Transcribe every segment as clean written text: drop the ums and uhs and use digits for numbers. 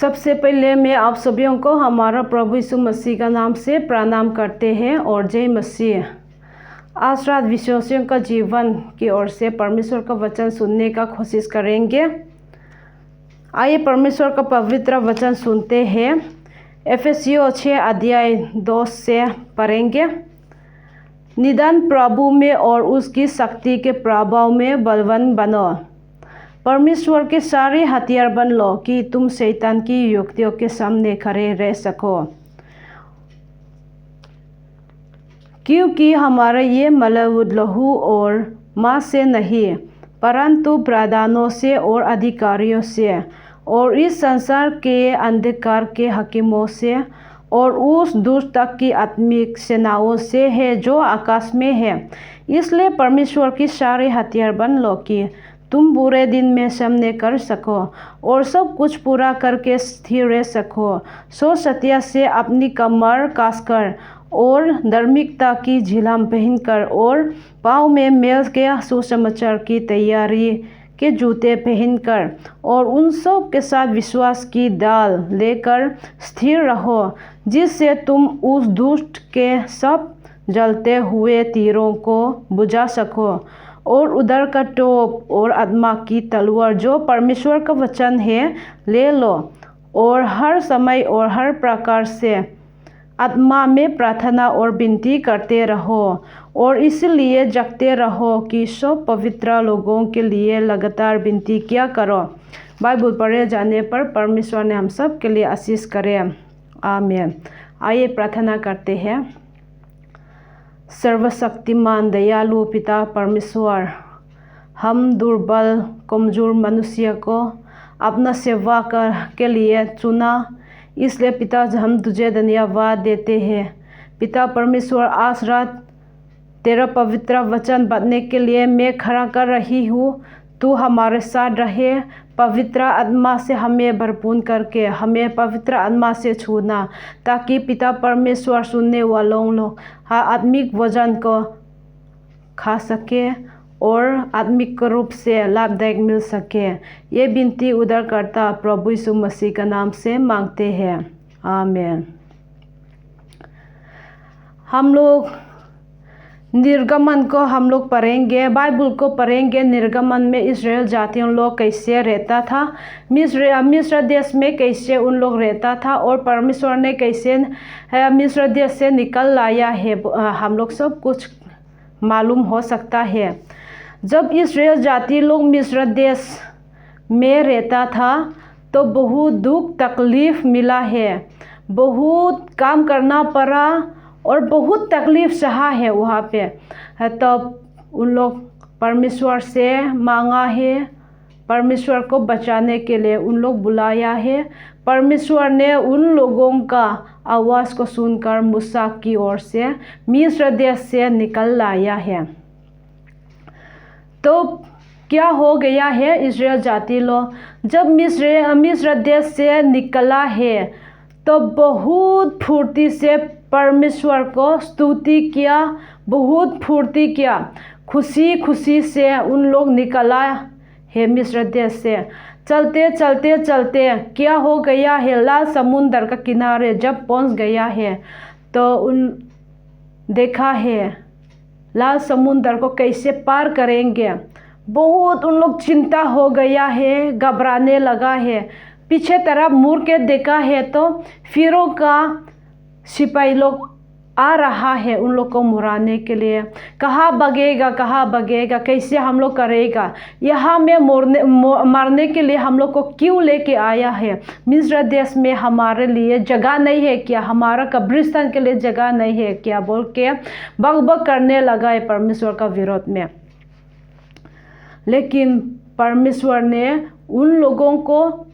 सबसे पहले मैं आप सभी को हमारा प्रभु यीशु मसीह का नाम से प्रणाम करते हैं और जय मसीह। आज रात विश्वासियों का जीवन की ओर से परमेश्वर का वचन सुनने का कोशिश करेंगे। आइए परमेश्वर का पवित्र वचन सुनते हैं। एफेसियों 6 अध्याय 2 से पढ़ेंगे। निदान प्रभु में और उसकी शक्ति के प्रभाव में बलवान बनो। परमेश्वर के सारे हथियार बन लो कि तुम शैतान की युक्तियों के सामने खड़े रह सको, क्योंकि हमारा ये मलबूत लहू और मांस से नहीं परंतु प्रधानों से और अधिकारियों से और इस संसार के अंधकार के हकीमों से और उस दुष्ट की आत्मिक सेनाओं से है जो आकाश में है। इसलिए परमेश्वर की सारे हथियार बन लो कि तुम बुरे दिन में सामने कर सको और सब कुछ पूरा करके स्थिर रह सको। सो सत्य से अपनी कमर कसकर और धार्मिकता की झिलाम पहनकर और पाँव में मेल के सुसमाचार की तैयारी के जूते पहनकर और उन सब के साथ विश्वास की ढाल लेकर स्थिर रहो, जिससे तुम उस दुष्ट के सब जलते हुए तीरों को बुझा सको और उधर का टोप और आत्मा की तलवार जो परमेश्वर का वचन है ले लो और हर समय और हर प्रकार से आत्मा में प्रार्थना और विनती करते रहो और इसलिए जगते रहो कि सब पवित्र लोगों के लिए लगातार विनती किया करो। बाइबल पढ़े जाने पर परमेश्वर ने हम सब के लिए आशीष करे। आमीन। आइए प्रार्थना करते हैं। सर्वशक्तिमान दयालु पिता परमेश्वर, हम दुर्बल कमजोर मनुष्य को अपना सेवा के लिए चुना, इसलिए पिता हम तुझे धन्यवाद देते हैं। पिता परमेश्वर, आज रात तेरा पवित्र वचन बांटने के लिए मैं खड़ा कर रही हूँ। तू हमारे साथ रहे, पवित्र आत्मा से हमें भरपूर करके हमें पवित्र आत्मा से छूना, ताकि पिता परमेश्वर सुनने वालों लोग आत्मिक वजन को खा सके और आत्मिक रूप से लाभदायक मिल सके। ये विनती उद्धारकर्ता प्रभु यीशु मसीह का नाम से मांगते हैं। आमीन। हम लोग निर्गमन को हम लोग पढ़ेंगे, बाइबल को पढ़ेंगे। निर्गमन में इस्राएल जातियों लोग कैसे रहता था, मिस्र देश में कैसे उन लोग रहता था और परमेश्वर ने कैसे मिस्र देश से निकल लाया है, हम लोग सब कुछ मालूम हो सकता है। जब इस्राएल जाति लोग मिस्र देश में रहता था तो बहुत दुख तकलीफ़ मिला है, बहुत काम करना पड़ा और बहुत तकलीफ़ सहा है वहाँ पे। तब उन लोग परमेश्वर से मांगा है, परमेश्वर को बचाने के लिए उन लोग बुलाया है। परमेश्वर ने उन लोगों का आवाज़ को सुनकर मूसा की ओर से मिस्र देश से निकल लाया है। तो क्या हो गया है, इस्राएल जाति लोग जब मिस्र देश से निकला है तो बहुत फुर्ती से परमेश्वर को स्तुति किया, बहुत फुर्ती किया, खुशी खुशी से उन लोग निकला है मिस्र देश से। चलते चलते चलते क्या हो गया है, लाल समुंदर का किनारे जब पहुंच गया है तो उन देखा है लाल समुंदर को कैसे पार करेंगे। बहुत उन लोग चिंता हो गया है, घबराने लगा है। पीछे तरफ मुड़ के देखा है तो फिरौन का सिपाही लोग आ रहा है उन लोग को मुराने के लिए। कहाँ भागेगा, कहाँ भागेगा, कैसे हम लोग करेगा, यहाँ में मारने के लिए हम लोग को क्यों लेके आया है। मिस्र देश में हमारे लिए जगह नहीं है क्या, हमारा कब्रिस्तान के लिए जगह नहीं है क्या, बोल के बकबक करने लगा है परमेश्वर का विरोध में। लेकिन परमेश्वर ने उन लोगों को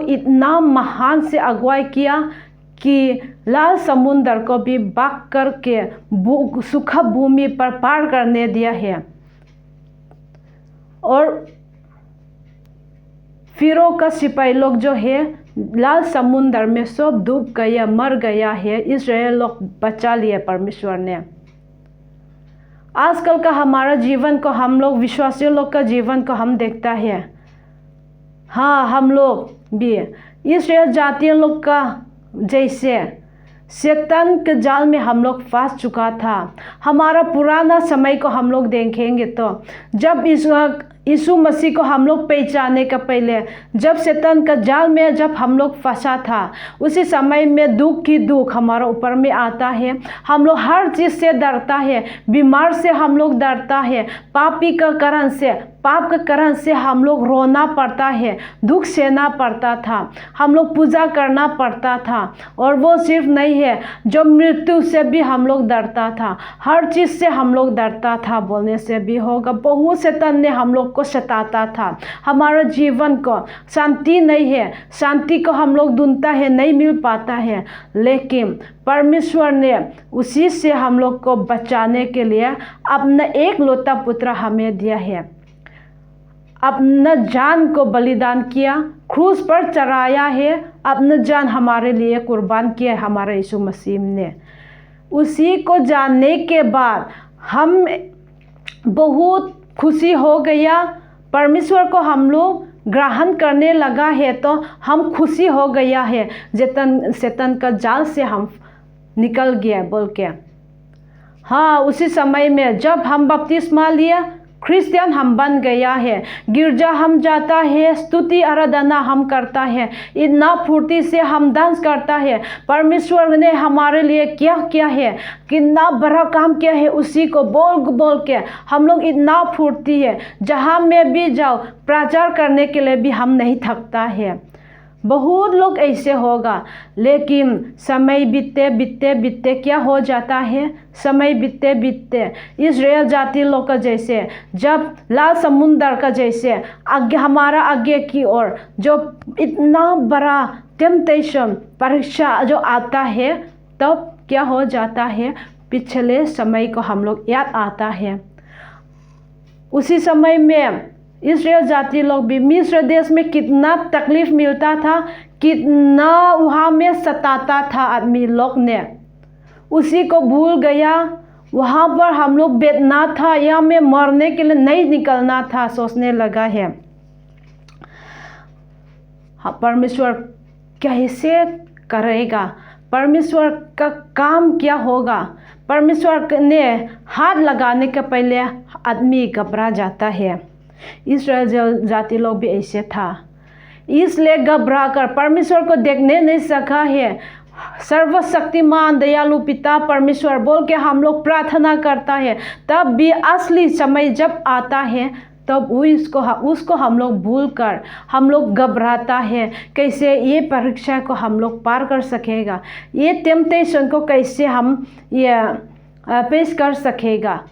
इतना महान से अगुवाई किया कि लाल समुंदर को भी भाग करके सूखा भूमि पर पार करने दिया है और फिरौन का सिपाही लोग जो है लाल समुंदर में सब डूब गया, मर गया है। इस्राएल लोग बचा लिए परमेश्वर ने। आजकल का हमारा जीवन को हम लोग विश्वासियों लोग का जीवन को हम देखता है। हाँ, हम लोग भी इस्राएल जाति लोग का जैसे शैतान के जाल में हम लोग फंस चुका था। हमारा पुराना समय को हम लोग देखेंगे तो जब यीशु मसीह को हम लोग पहचाने का पहले, जब शैतान का जाल में जब हम लोग फंसा था, उसी समय में दुख ही दुख हमारा ऊपर में आता है। हम लोग हर चीज़ से डरता है, बीमार से हम लोग डरता है, पापी का कारण से, पाप के कारण से हम लोग रोना पड़ता है, दुख सहना पड़ता था, हम लोग पूजा करना पड़ता था। और वो सिर्फ नहीं है, जो मृत्यु से भी हम लोग डरता था, हर चीज़ से हम लोग डरता था बोलने से भी होगा। बहुत शैतान ने हम लोग को सताता था, हमारा जीवन को शांति नहीं है, शांति को हम लोग ढूंढता है, नहीं मिल पाता है। लेकिन परमेश्वर ने उसी से हम लोग को बचाने के लिए अपना एक लौता पुत्र हमें दिया है, अपना जान को बलिदान किया, क्रूस पर चढ़ाया है, अपना जान हमारे लिए कुर्बान किया है हमारे यीशु मसीह ने। उसी को जानने के बाद हम बहुत खुशी हो गया, परमेश्वर को हम लोग ग्रहण करने लगा है तो हम खुशी हो गया है, शैतान का जाल से हम निकल गया बोल के। हाँ, उसी समय में जब हम बपतिस्मा लिया, क्रिश्चियन हम बन गया है, गिरजा हम जाता है, स्तुति आराधना हम करता है, इतना फुर्ती से हम डांस करता है। परमेश्वर ने हमारे लिए क्या किया है, कितना बड़ा काम किया है, उसी को बोल बोल के हम लोग इतना फुर्ती है। जहाँ में भी जाओ प्रचार करने के लिए भी हम नहीं थकता है। बहुत लोग ऐसे होगा, लेकिन समय बीतते बीतते बीतते क्या हो जाता है, समय बीतते बीतते इस्राएल जाति लोग का जैसे जब लाल समुंदर का जैसे आगे हमारा आगे की ओर जो इतना बड़ा टेम्पटेशन परीक्षा जो आता है, तब क्या हो जाता है, पिछले समय को हम लोग याद आता है। उसी समय में इस्राएल जाति लोग भी मिस्र देश में कितना तकलीफ मिलता था, कितना वहाँ में सताता था आदमी लोग ने, उसी को भूल गया। वहाँ पर हम लोग बैठना था या में मरने के लिए नहीं निकलना था, सोचने लगा है परमेश्वर कैसे करेगा, परमेश्वर का काम क्या होगा। परमेश्वर ने हाथ लगाने के पहले आदमी घबरा जाता है। इस्राएल जाति लोग भी ऐसे था, इसलिए घबरा कर परमेश्वर को देखने नहीं सका है। सर्वशक्तिमान दयालु पिता परमेश्वर बोल के हम लोग प्रार्थना करता है, तब भी असली समय जब आता है तब उसको हम लोग भूल कर हम लोग घबराता है, कैसे ये परीक्षा को हम लोग पार कर सकेगा, ये टेम्पटेशन को कैसे हम ये पेश कर सकेगा।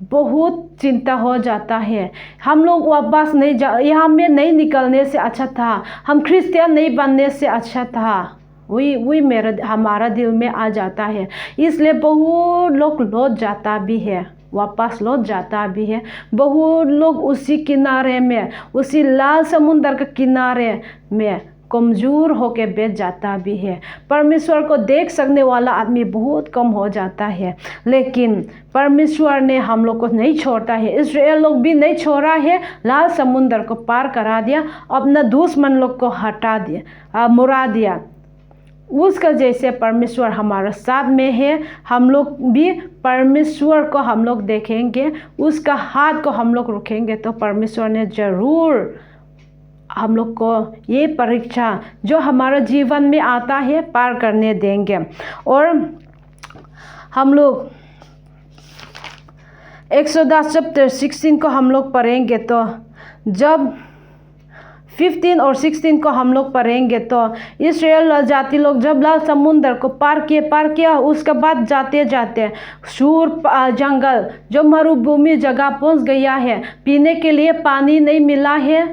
बहुत चिंता हो जाता है। हम लोग वापस नहीं यहाँ में नहीं निकलने से अच्छा था, हम क्रिश्चियन नहीं बनने से अच्छा था, वही हमारा दिल में आ जाता है। इसलिए बहुत लोग लौट जाता भी है, वापस लौट जाता भी है। बहुत लोग उसी किनारे में, उसी लाल समुंदर के किनारे में कमज़ोर होके बैठ जाता भी है। परमेश्वर को देख सकने वाला आदमी बहुत कम हो जाता है, लेकिन परमेश्वर ने हम लोग को नहीं छोड़ता है। इस्राएल लोग भी नहीं छोड़ा है, लाल समुंदर को पार करा दिया, अपना दुश्मन लोग को हटा दिया, मुड़ा दिया। उसका जैसे परमेश्वर हमारे साथ में है, हम लोग भी परमेश्वर को हम लोग देखेंगे, उसका हाथ को हम लोग रखेंगे तो परमेश्वर ने ज़रूर हम लोग को ये परीक्षा जो हमारे जीवन में आता है पार करने देंगे। और हम लोग एक्सोडस चैप्टर 16 को हम लोग पढ़ेंगे तो जब 15 और 16 को हम लोग पढ़ेंगे तो इस्राएल जाति लोग जब लाल समुंदर को पार किया, उसके बाद जाते जाते सूर जंगल जो मरुभूमि जगह पहुंच गया है, पीने के लिए पानी नहीं मिला है,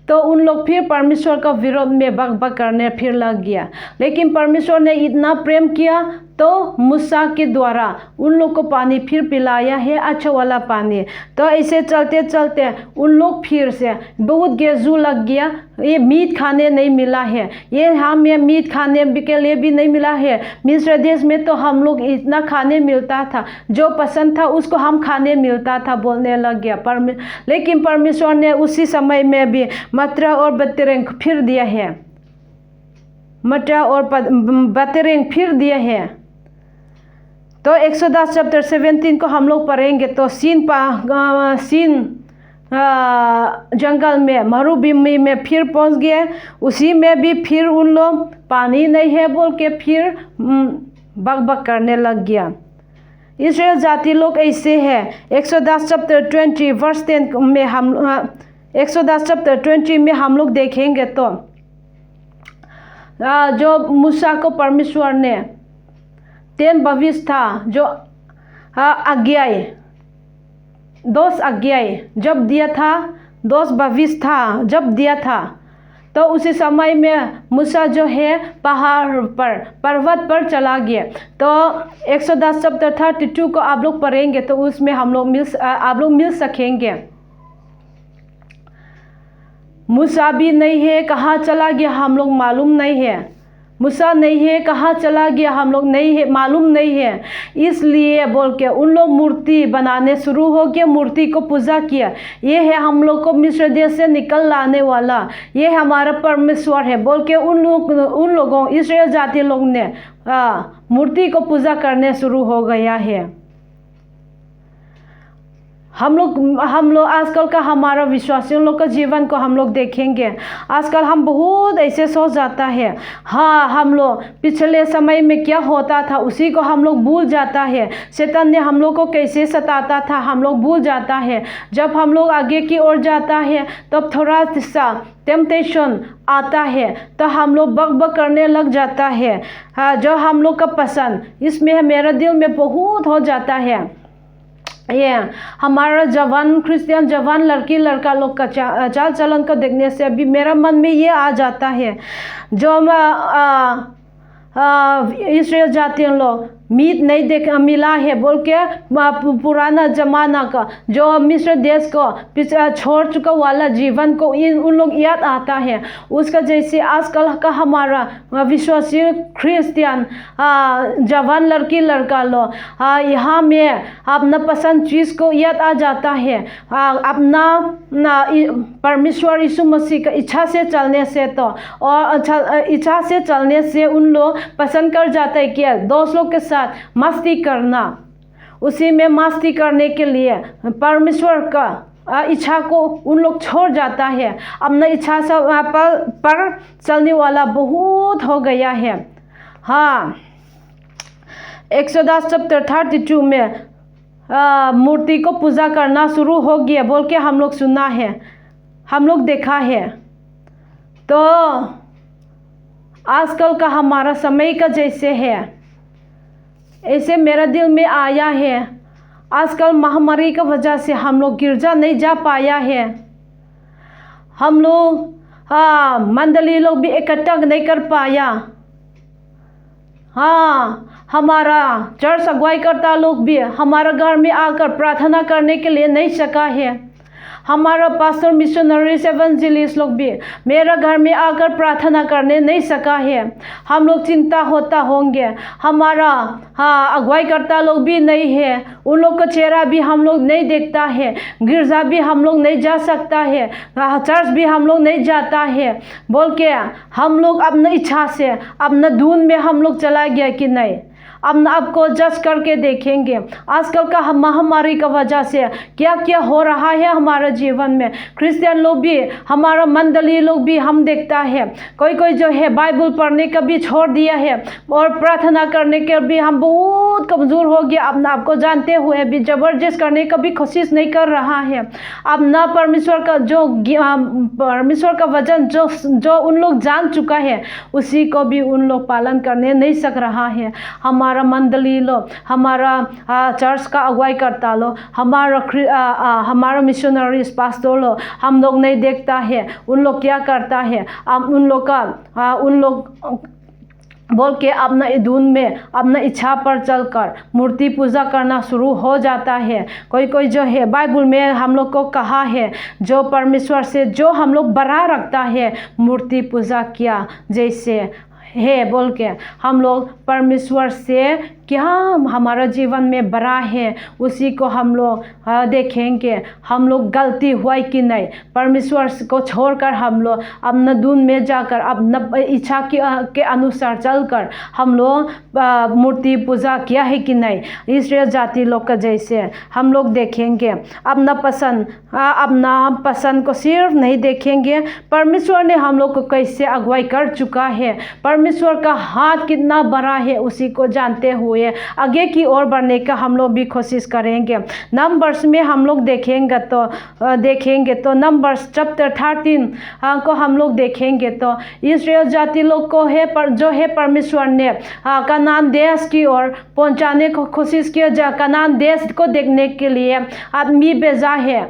तो उन लोग फिर परमेश्वर का विरोध में बक करने फिर लग गया। लेकिन परमेश्वर ने इतना प्रेम किया तो मूसा के द्वारा उन लोग को पानी फिर पिलाया है, अच्छा वाला पानी। तो ऐसे चलते चलते उन लोग फिर से बहुत गेजू लग गया, ये मीट खाने नहीं मिला है, ये हमें मीट खाने के लिए भी नहीं मिला है। मिस्र देश में तो हम लोग इतना खाने मिलता था, जो पसंद था उसको हम खाने मिलता था बोलने लग गया। लेकिन परमेश्वर ने उसी समय में भी मत्रा और बतरेंग फिर दिया है, मत्रा और बतरेंग फिर दिया है। तो एक्सोडस चैप्टर 17 को हम लोग पढ़ेंगे तो सीन जंगल में, मरुभूमि में फिर पहुंच गए। उसी में भी फिर उन लोग पानी नहीं है बोल के फिर बकबक करने लग गया। इस्राएल जाति लोग ऐसे है। एक्सोडस चैप्टर 20 वर्स 10 में एक्सोडस चैप्टर 20 में हम लोग देखेंगे तो जो मूसा को परमेश्वर ने 10 भविष्य था, जो आज्ञाएं 10 आज्ञाएं जब दिया था, 10 भविष्य था जब दिया था, तो उसी समय में मूसा जो है पहाड़ पर, पर्वत पर चला गया। तो एक्सोडस चैप्टर 32 को आप लोग पढ़ेंगे तो उसमें आप लोग मिल सकेंगे। मूसा भी नहीं है, कहाँ चला गया हम लोग मालूम नहीं है। मूसा नहीं है, कहाँ चला गया हम लोग नहीं है, मालूम नहीं है। इसलिए बोल के उन लोग मूर्ति बनाने शुरू हो गए, मूर्ति को पूजा किया। ये है हम लोग को मिस्र देश से निकल लाने वाला, ये हमारा परमेश्वर है बोल के उन लोगों इस्राएल जाति लोग ने मूर्ति को पूजा करने शुरू हो गया है। हम लोग आजकल का हमारा विश्वासियों लोग का जीवन को हम लोग देखेंगे। आजकल हम बहुत ऐसे सोच जाता है, हाँ हम लोग पिछले समय में क्या होता था उसी को हम लोग भूल जाता है। शैतान ने हम लोग को कैसे सताता था हम लोग भूल जाता है। जब हम लोग आगे की ओर जाता है तब थोड़ा सा टेम्पटेशन आता है तो हम लोग बक करने लग जाता है। जो हम लोग का पसंद इसमें मेरा दिल में बहुत हो जाता है। ये हमारा जवान क्रिश्चियन जवान लड़की लड़का लोग का चाल चलन को देखने से अभी मेरा मन में ये आ जाता है, जो इस्राएल जाति लोग मीट नहीं मिला है बोल के पुराना जमाना का जो मिस्र देश को छोड़ चुका वाला जीवन को उन लोग याद आता है। उसका जैसे आजकल का हमारा विश्वासी क्रिश्चियन जवान लड़की लड़का लोग यहाँ में अपना पसंद चीज़ को याद आ जाता है। अपना परमेश्वर यीशु मसीह का इच्छा से चलने से तो और इच्छा से चलने से उन लोग पसंद कर जाता है कि दोस्त लोग के साथ मस्ती करना। उसी में मस्ती करने के लिए परमेश्वर का इच्छा को उन लोग छोड़ जाता है। अपना इच्छा से पर चलने वाला बहुत हो गया है। हाँ, एक्सोडस चैप्टर 32 में मूर्ति को पूजा करना शुरू हो गया बोल के हम लोग सुना है, हम लोग देखा है। तो आजकल का हमारा समय का जैसे है ऐसे मेरा दिल में आया है। आजकल महामारी की वजह से हम लोग गिरजा नहीं जा पाया है। हम लोग मंडली लोग भी इकट्ठा नहीं कर पाया। हाँ, हमारा चर्च अगुवाई करता लोग भी हमारा घर में आकर प्रार्थना करने के लिए नहीं सका है। हमारा पास्टर मिशनरी एवेंजलिस्ट लोग भी मेरा घर में आकर प्रार्थना करने नहीं सका है। हम लोग चिंता होता होंगे, हमारा अगुवाई करता लोग भी नहीं है, उन लोग का चेहरा भी हम लोग नहीं देखता है, गिरजा भी हम लोग नहीं जा सकता है, चर्च भी हम लोग नहीं जाता है बोल के हम लोग अपना इच्छा से अपना धुन में हम लोग चला गया कि नहीं। अब आपको जज करके देखेंगे आजकल का महामारी का वजह से क्या क्या हो रहा है हमारे जीवन में। क्रिश्चियन लोग भी हमारा मंडली लोग भी हम देखता है कोई जो है बाइबल पढ़ने का भी छोड़ दिया है और प्रार्थना करने के भी हम बहुत कमज़ोर हो गया। अपना आपको जानते हुए भी ज़बरदस्त करने का भी कोशिश नहीं कर रहा है। अब ना परमेश्वर का जो परमेश्वर का वचन जो उन लोग जान चुका है उसी को भी उन लोग पालन करने नहीं सक रहा है। हमारा मंडली लोग, हमारा चर्च का अगुवाई करता लोग, हमारा मिशनरीज पास्टर लोग हम लोग नहीं देखता है उन लोग क्या करता है। उन लोग बोल के अपना धुन में अपना इच्छा पर चलकर मूर्ति पूजा करना शुरू हो जाता है। कोई कोई जो है बाइबल में हम लोग को कहा है, जो परमेश्वर से जो हम लोग बड़ा रखता है मूर्ति पूजा किया जैसे है बोल के, हम लोग परमेश्वर से क्या हमारा जीवन में बड़ा है उसी को हम लोग देखेंगे। हम लोग गलती हुआ कि नहीं, परमेश्वर को छोड़कर हम लोग अपना धुन में जाकर अपना इच्छा के अनुसार चलकर हम लोग मूर्ति पूजा किया है कि नहीं। इस्राएल जाति लोग का जैसे हम लोग देखेंगे अपना पसंद को सिर्फ नहीं देखेंगे, परमेश्वर ने हम लोग को कैसे अगुवाई कर चुका है, परमेश्वर का हाथ कितना बड़ा है उसी को जानते हुए आगे की ओर बढ़ने का हम लोग भी कोशिश करेंगे। नंबर्स में हम लोग देखेंगे तो नंबर्स चैप्टर 13 को हम लोग देखेंगे तो इस्राएल जाति लोग को है जो है परमेश्वर ने कनान देश की ओर पहुंचाने को कोशिश किया। कनान देश को देखने के लिए आदमी भेजा है,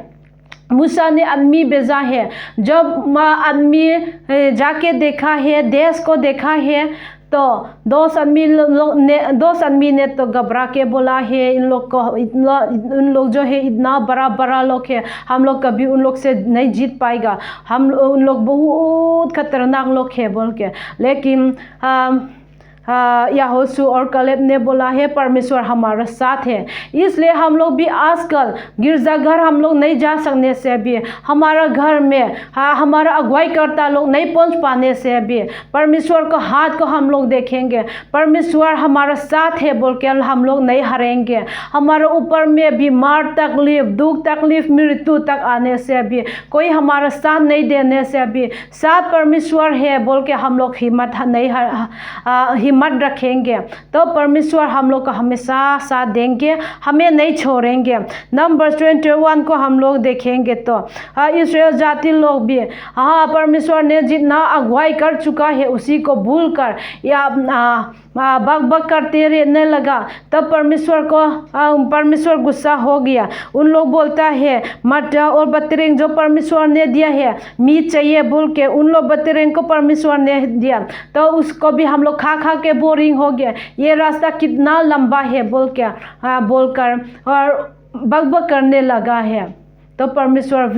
मूसा ने आदमी भेजा है। जब आदमी जाके देखा है, देश को देखा है, तो दो आदमी ने तो घबरा के बोला है, इन लोग जो है इतना बड़ा लोग है, हम लोग कभी उन लोग से नहीं जीत पाएगा, उन लोग बहुत खतरनाक लोग है बोल के। लेकिन यहोशू और कलेब ने बोला है परमेश्वर हमारे साथ है। इसलिए हम लोग भी आजकल गिरजाघर हम लोग नहीं जा सकने से भी, हमारा घर में हमारा अगुवाई करता लोग नहीं पहुंच पाने से भी परमेश्वर को हाथ को हम लोग देखेंगे, परमेश्वर हमारा साथ है बोल के हम लोग नहीं हारेंगे। हमारे ऊपर में बीमार तकलीफ, दुख तकलीफ, मृत्यु तक आने से भी, कोई हमारा साथ नहीं देने से भी साथ परमेश्वर है बोल के हम लोग हिम्मत रखेंगे, तो परमेश्वर हम लोग को हमेशा साथ देंगे, हमें नहीं छोड़ेंगे। नंबर 21 को हम लोग देखेंगे तो इस्राएल जाति लोग भी परमेश्वर ने जितना अगुवाई कर चुका है उसी को भूल कर या बक करते रहने लगा, तब परमेश्वर गुस्सा हो गया। उन लोग बोलता है मट और बतरेंग जो परमेश्वर ने दिया है मीट चाहिए बोल के, उन लोग बतरेंग को परमेश्वर ने दिया, तो उसको भी हम लोग खा के बोरिंग हो गया, ये रास्ता कितना लंबा है बोलकर और बक करने लगा है। तो परमेश्वर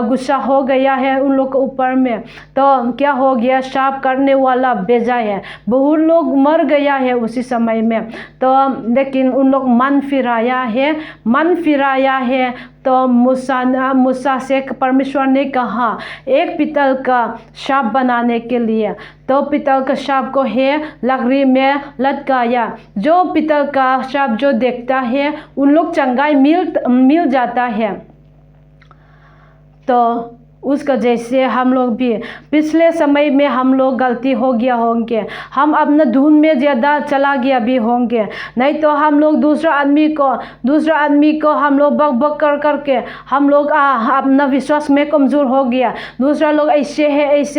गुस्सा हो गया है उन लोग के ऊपर में, तो क्या हो गया, शाप करने वाला भेजा है, बहुत लोग मर गया है उसी समय में। तो लेकिन उन लोग मन फिराया है तो मूसा से परमेश्वर ने कहा एक पीतल का शाप बनाने के लिए, तो पीतल का शाप को है लकड़ी में लटकाया। जो पीतल का शाप जो देखता है उन लोग चंगाई मिल जाता है। तो उसका जैसे हम लोग भी पिछले समय में हम लोग गलती हो गया होंगे, हम अपना धुन में ज़्यादा चला गया भी होंगे, नहीं तो हम लोग दूसरा आदमी को हम लोग बक करके हम लोग अपना विश्वास में कमज़ोर हो गया। दूसरा लोग ऐसे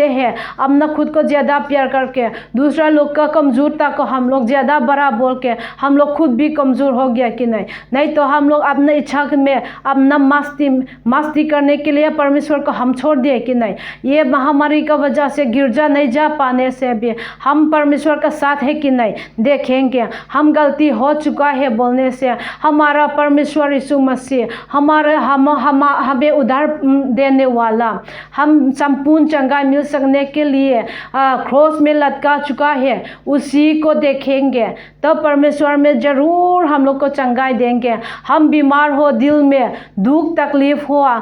है अपना खुद को ज़्यादा प्यार करके दूसरा लोग का कमज़ोरता को हम लोग ज़्यादा बड़ा बोल के हम लोग खुद भी कमज़ोर हो गया कि नहीं तो हम लोग अपना इच्छा में अपना मस्ती करने के लिए परमेश्वर को हम छोड़ दिए कि नहीं। ये महामारी का वजह से गिरजा नहीं जा पाने से भी हम परमेश्वर का साथ है कि नहीं देखेंगे। हम गलती हो चुका है बोलने से हमारा परमेश्वर यीशु मसीह हमें उद्धार देने वाला, हम संपूर्ण चंगाई मिल सकने के लिए क्रॉस में लटका चुका है, उसी को देखेंगे तो परमेश्वर में ज़रूर हम लोग को चंगाई देंगे। हम बीमार हो, दिल में दुख तकलीफ हुआ,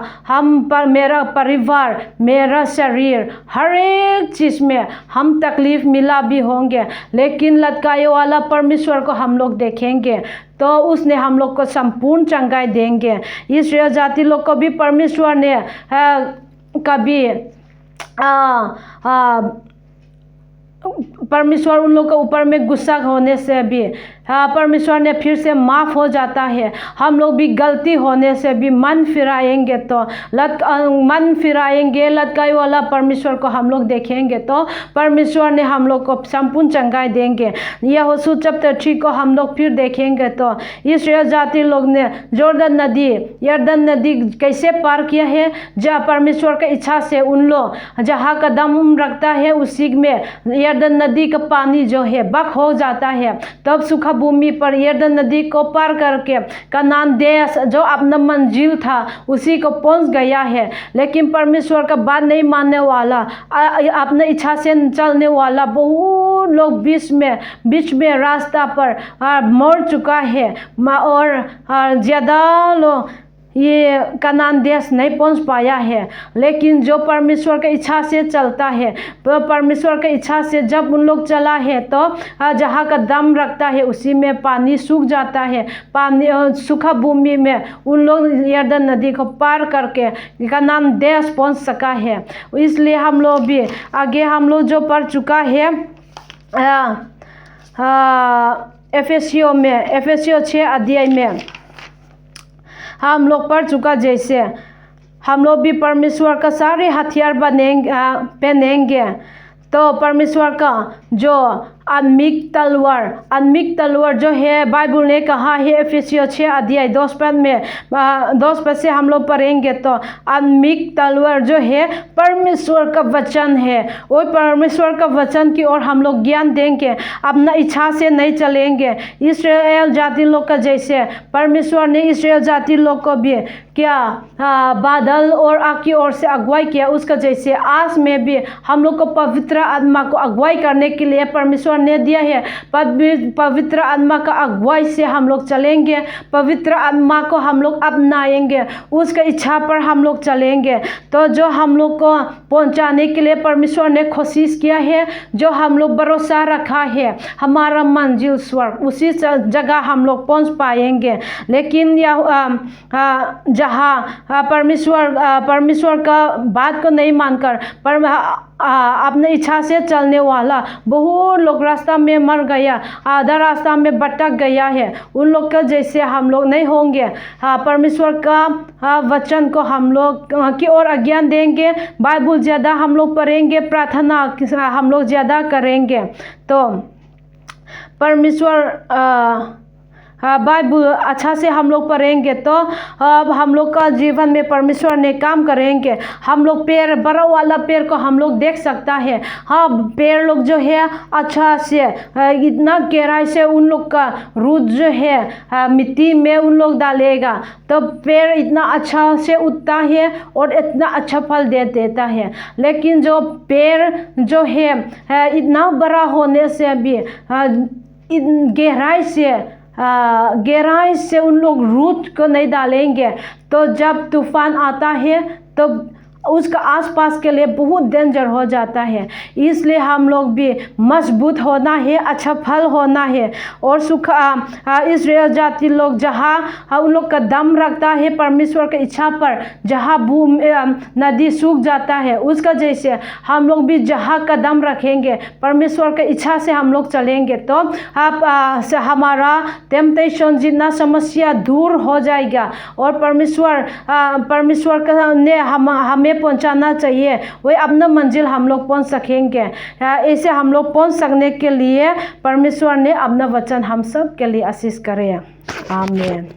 मेरा परिवार, मेरा शरीर, हर एक चीज़ में हम तकलीफ मिला भी होंगे, लेकिन लटकाए वाला परमेश्वर को हम लोग देखेंगे तो उसने हम लोग को संपूर्ण चंगाई देंगे। इस्राएल जाति लोग को भी परमेश्वर ने कभी परमेश्वर उन लोग के ऊपर में गुस्सा होने से भी परमेश्वर ने फिर से माफ़ हो जाता है। हम लोग भी गलती होने से भी मन फिराएंगे तो लटकाई वाला परमेश्वर को हम लोग देखेंगे तो परमेश्वर ने हम लोग को संपूर्ण चंगाई देंगे। यहोशू चैप्टर 3 को हम लोग फिर देखेंगे तो इस्राएल जाति लोग ने यरदन नदी कैसे पार किया है। जहाँ परमेश्वर की इच्छा से उन लोग जहाँ कदम रखता है उसी में यरदन नदी का पानी जो है बक हो जाता है, तब सूखा भूमि पर यरदन नदी को पार करके कनान देश जो अपना मंजिल था उसी को पहुंच गया है। लेकिन परमेश्वर का बात नहीं मानने वाला, अपने इच्छा से चलने वाला बहुत लोग बीच में रास्ता पर मर चुका है और ज़्यादा लोग ये कनान देश नहीं पहुंच पाया है। लेकिन जो परमेश्वर की इच्छा से चलता है, तो परमेश्वर की इच्छा से जब उन लोग चला है तो जहाँ का दम रखता है उसी में पानी सूख जाता है। पानी सूखा भूमि में उन लोग यरदन नदी को पार करके कनान देश पहुंच सका है। इसलिए हम लोग भी आगे हम लोग जो पढ़ चुका है एफेसियो 6 अध्याय में हम लोग पढ़ चुका, जैसे हम लोग भी परमेश्वर का सारे हथियार पहनेंगे तो परमेश्वर का जो आत्मिक तलवार जो है बाइबल ने कहा है एफेसियो 6 अध्याय 10 पद से हम लोग पढ़ेंगे तो आत्मिक तलवार जो है परमेश्वर का वचन है। वो परमेश्वर का वचन की ओर हम लोग ज्ञान देंगे, अपना इच्छा से नहीं चलेंगे। इस्राएल जाति लोग का जैसे परमेश्वर ने इस्राएल जाति लोग को भी क्या बादल और आग की ओर से अगुवाई किया, उसका जैसे आज में भी हम लोग को पवित्र आत्मा को अगुवाई करने के लिए परमेश्वर ने दिया है। पवित्र आत्मा का अगुवाई से हम लोग चलेंगे, पवित्र आत्मा को हम लोग अपनाएंगे, उसका इच्छा पर हम लोग चलेंगे। तो जो हम लोग को पहुंचाने के लिए परमेश्वर ने कोशिश किया है, जो हम लोग भरोसा रखा है, हमारा मंजिल स्वर्ग, उसी जगह हम लोग पहुंच पाएंगे। लेकिन जहाँ परमेश्वर का बात को नहीं मानकर अपने इच्छा से चलने वाला बहुत लोग रास्ता में मर गया, आधा रास्ता में भटक गया है, उन लोग का जैसे हम लोग नहीं होंगे। परमेश्वर का वचन को हम लोग की ओर अज्ञान देंगे, बाइबल ज़्यादा हम लोग पढ़ेंगे, प्रार्थना हम लोग ज़्यादा करेंगे तो परमेश्वर बाइबल अच्छा से हम लोग पढ़ेंगे तो अब हम लोग का जीवन में परमेश्वर ने काम करेंगे। हम लोग पेड़, बड़ा वाला पेड़ को हम लोग देख सकता है। हाँ, पेड़ लोग जो है अच्छा से इतना गहराई से उन लोग का रूट जो है मिट्टी में उन लोग डालेगा तो पेड़ इतना अच्छा से उगता है और इतना अच्छा फल दे देता है। लेकिन जो पेड़ जो है इतना बड़ा होने से भी गहराई से उन लोग रूट को नहीं डालेंगे तो जब तूफान आता है तो उसका आसपास के लिए बहुत डेंजर हो जाता है। इसलिए हम लोग भी मजबूत होना है, अच्छा फल होना है। और इस्राएल जाति लोग जहाँ उन लोग का दम रखता है परमेश्वर की इच्छा पर, जहाँ नदी सूख जाता है, उसका जैसे हम लोग भी जहाँ कदम रखेंगे परमेश्वर की इच्छा से हम लोग चलेंगे तो हमारा टेम्पटेशन जितना समस्या दूर हो जाएगा और परमेश्वर ने हमें पहुंचाना चाहिए, वही अपना मंजिल हम लोग पहुंच सकेंगे। ऐसे हम लोग पहुंच सकने के लिए परमेश्वर ने अपना वचन हम सब के लिए आशीष करे। आमीन।